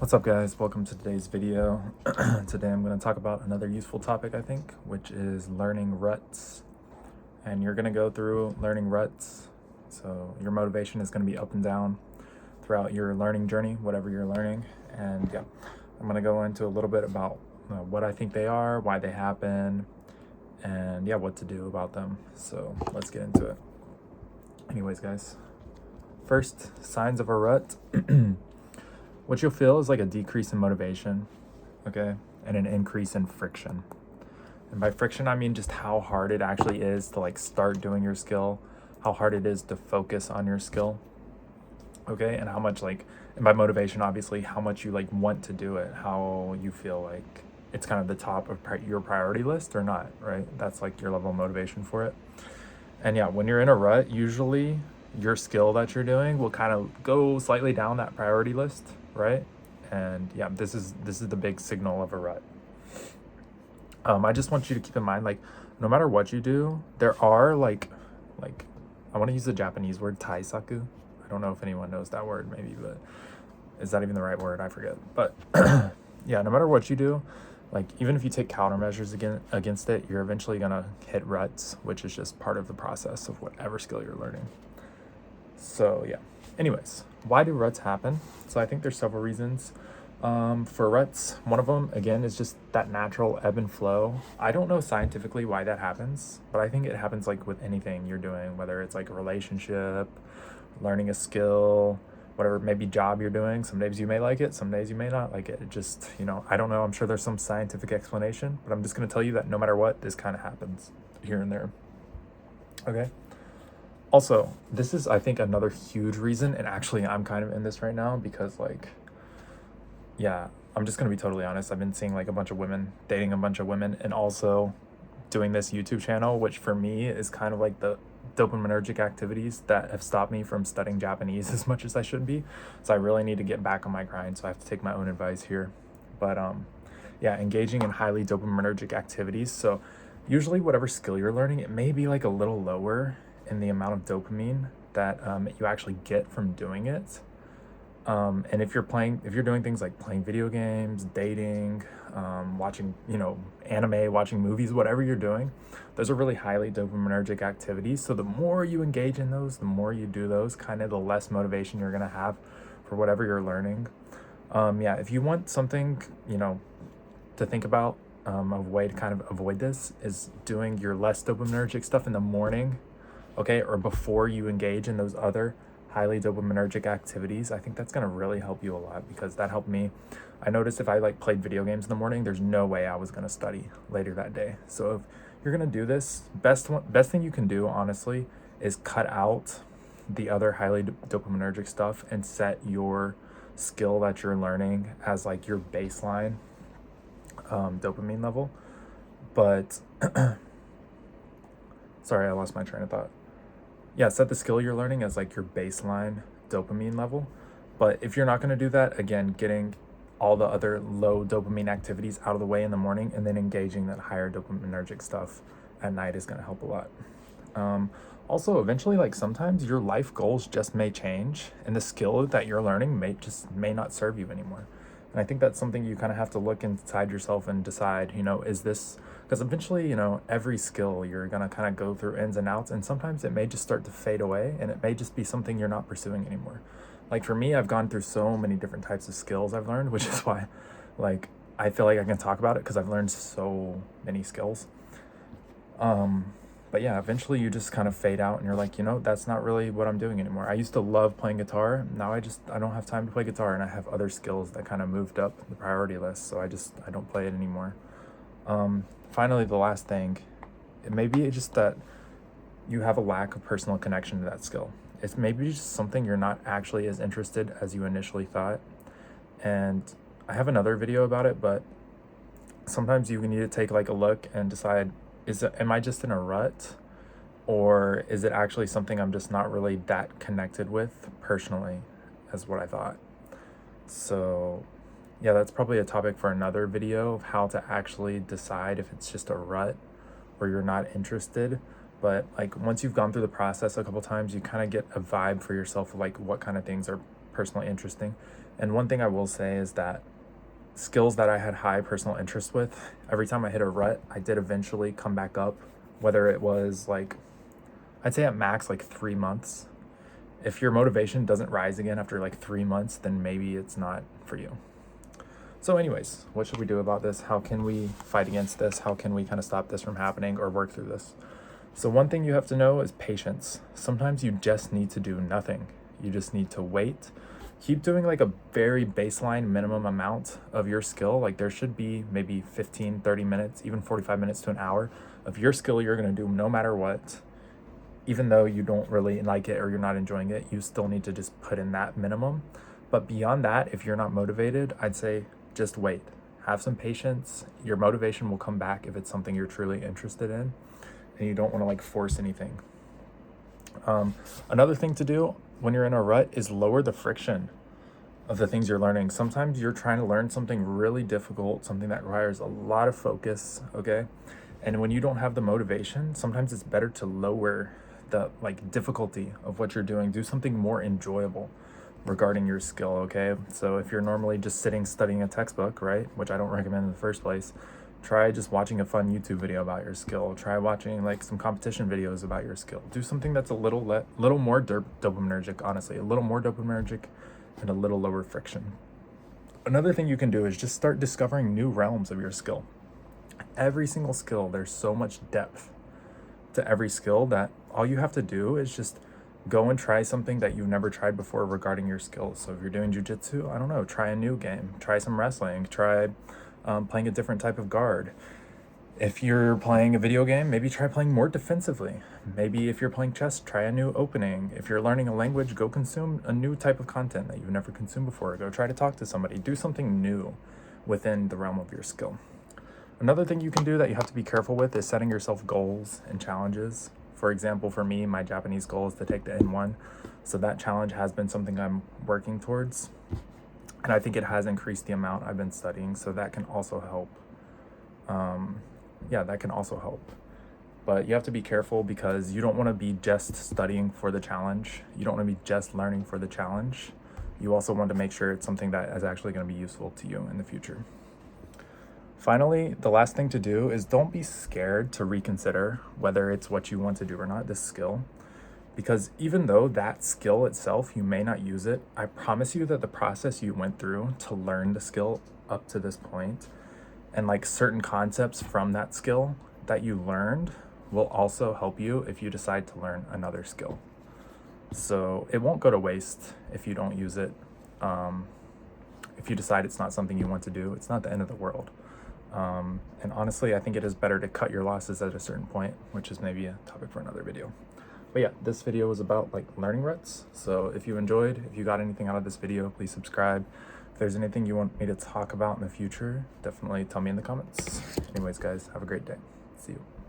What's up, guys? Welcome to today's video. Today I'm going to talk about another useful topic, I think, which is learning ruts. And you're going to go through learning ruts. So your motivation is going to be up and down throughout your learning journey, whatever you're learning. And yeah, I'm going to go into a little bit about what I think they are, why they happen, and yeah, what to do about them. So let's get into it. Anyways, guys, first, signs of a rut. What you'll feel is like a decrease in motivation, okay, and an increase in friction. And by friction, I mean just how hard it actually is to like start doing your skill, how hard it is to focus on your skill, okay, and how much and by motivation, obviously, how much you like want to do it, how you feel like it's kind of the top of your priority list or not, right? That's like your level of motivation for it. And yeah, when you're in a rut, usually your skill that you're doing will kind of go slightly down that priority list, right? And yeah, this is the big signal of a rut. I just want you to keep in mind, like, no matter what you do, there are like I want to use the Japanese word taisaku. I don't know if anyone knows that word, maybe, but is that even the right word? I forget. But yeah, no matter what you do, like even if you take countermeasures against it, you're eventually gonna hit ruts, which is just part of the process of whatever skill you're learning. So yeah, anyways, why do ruts happen? So I think there's several reasons for ruts. One of them, again, is just that natural ebb and flow. I don't know scientifically why that happens, but I think it happens like with anything you're doing, whether it's like a relationship, learning a skill, whatever maybe job you're doing. Some days you may like it, some days you may not like it. It just, I don't know. I'm sure there's some scientific explanation, but I'm just going to tell you that no matter what, this kind of happens here and there. Okay. Also, this is, I think, another huge reason, and actually I'm kind of in this right now because yeah, I'm just gonna be totally honest. I've been seeing like a bunch of women, dating a bunch of women, and also doing this YouTube channel, which for me is kind of like the dopaminergic activities that have stopped me from studying Japanese as much as I should be. So I really need to get back on my grind, so I have to take my own advice here. But yeah, engaging in highly dopaminergic activities. So usually whatever skill you're learning, it may be like a little lower in the amount of dopamine that you actually get from doing it. And if you're doing things like playing video games, dating, watching, anime, watching movies, whatever you're doing, those are really highly dopaminergic activities. So the more you engage in those, the more you do those, kind of the less motivation you're going to have for whatever you're learning. Yeah, if you want something, to think about, a way to kind of avoid this is doing your less dopaminergic stuff in the morning, okay, or before you engage in those other highly dopaminergic activities. I think that's going to really help you a lot because that helped me. I noticed if I played video games in the morning, there's no way I was going to study later that day. So if you're going to do this, best thing you can do, honestly, is cut out the other highly dopaminergic stuff and set your skill that you're learning as like your baseline dopamine level. But sorry, I lost my train of thought. Yeah, set the skill you're learning as like your baseline dopamine level. But if you're not going to do that, again, getting all the other low dopamine activities out of the way in the morning and then engaging that higher dopaminergic stuff at night is going to help a lot. Also, eventually, like sometimes your life goals just may change and the skill that you're learning may not serve you anymore. And I think that's something you kind of have to look inside yourself and decide, is this, because eventually, every skill you're going to kind of go through ins and outs, and sometimes it may just start to fade away and it may just be something you're not pursuing anymore. Like for me, I've gone through so many different types of skills I've learned, which is why I feel like I can talk about it because I've learned so many skills. But yeah, eventually you just kind of fade out and you're like, that's not really what I'm doing anymore. I used to love playing guitar. Now I don't have time to play guitar, and I have other skills that kind of moved up the priority list. So I don't play it anymore. Finally, the last thing, it may be just that you have a lack of personal connection to that skill. It's maybe just something you're not actually as interested as you initially thought. And I have another video about it, but sometimes you need to take like a look and decide, am I just in a rut, or is it actually something I'm just not really that connected with personally as what I thought? So yeah, that's probably a topic for another video of how to actually decide if it's just a rut or you're not interested. But like once you've gone through the process a couple times, you kind of get a vibe for yourself of like what kind of things are personally interesting. And one thing I will say is that skills that I had high personal interest with, every time I hit a rut, I did eventually come back up, whether it was like, I'd say at max like 3 months. If your motivation doesn't rise again after like 3 months, then maybe it's not for you. So anyways, what should we do about this? How can we fight against this? How can we kind of stop this from happening or work through this? So one thing you have to know is patience. Sometimes you just need to do nothing. You just need to wait. Keep doing like a very baseline minimum amount of your skill. Like there should be maybe 15, 30 minutes, even 45 minutes to an hour of your skill you're going to do no matter what. Even though you don't really like it or you're not enjoying it, you still need to just put in that minimum. But beyond that, if you're not motivated, I'd say just wait. Have some patience. Your motivation will come back if it's something you're truly interested in and you don't want to like force anything. Another thing to do when you're in a rut is lower the friction of the things you're learning. Sometimes you're trying to learn something really difficult, something that requires a lot of focus, okay? And when you don't have the motivation, sometimes it's better to lower the like difficulty of what you're doing. Do something more enjoyable regarding your skill, okay? So if you're normally just sitting studying a textbook, right, which I don't recommend in the first place, try just watching a fun YouTube video about your skill. Try watching like some competition videos about your skill. Do something that's a little more dopaminergic, honestly, a little more dopaminergic and a little lower friction. Another thing you can do is just start discovering new realms of your skill. Every single skill, there's so much depth to every skill that all you have to do is just go and try something that you've never tried before regarding your skills. So if you're doing jujitsu, I don't know, try a new game, try some wrestling, try playing a different type of guard. If you're playing a video game, maybe try playing more defensively. Maybe if you're playing chess, try a new opening. If you're learning a language, go consume a new type of content that you've never consumed before. Go try to talk to somebody. Do something new within the realm of your skill. Another thing you can do that you have to be careful with is setting yourself goals and challenges. For example, for me, my Japanese goal is to take the N1. So that challenge has been something I'm working towards. And I think it has increased the amount I've been studying. So that can also help. That can also help. But you have to be careful because you don't want to be just studying for the challenge. You don't want to be just learning for the challenge. You also want to make sure it's something that is actually going to be useful to you in the future. Finally, the last thing to do is don't be scared to reconsider whether it's what you want to do or not, this skill. Because even though that skill itself, you may not use it, I promise you that the process you went through to learn the skill up to this point and like certain concepts from that skill that you learned will also help you if you decide to learn another skill. So it won't go to waste if you don't use it. If you decide it's not something you want to do, it's not the end of the world. And honestly, I think it is better to cut your losses at a certain point, which is maybe a topic for another video. But yeah, this video was about like learning ruts. So if you enjoyed, if you got anything out of this video, please subscribe. If there's anything you want me to talk about in the future, definitely tell me in the comments. Anyways, guys, have a great day. See you.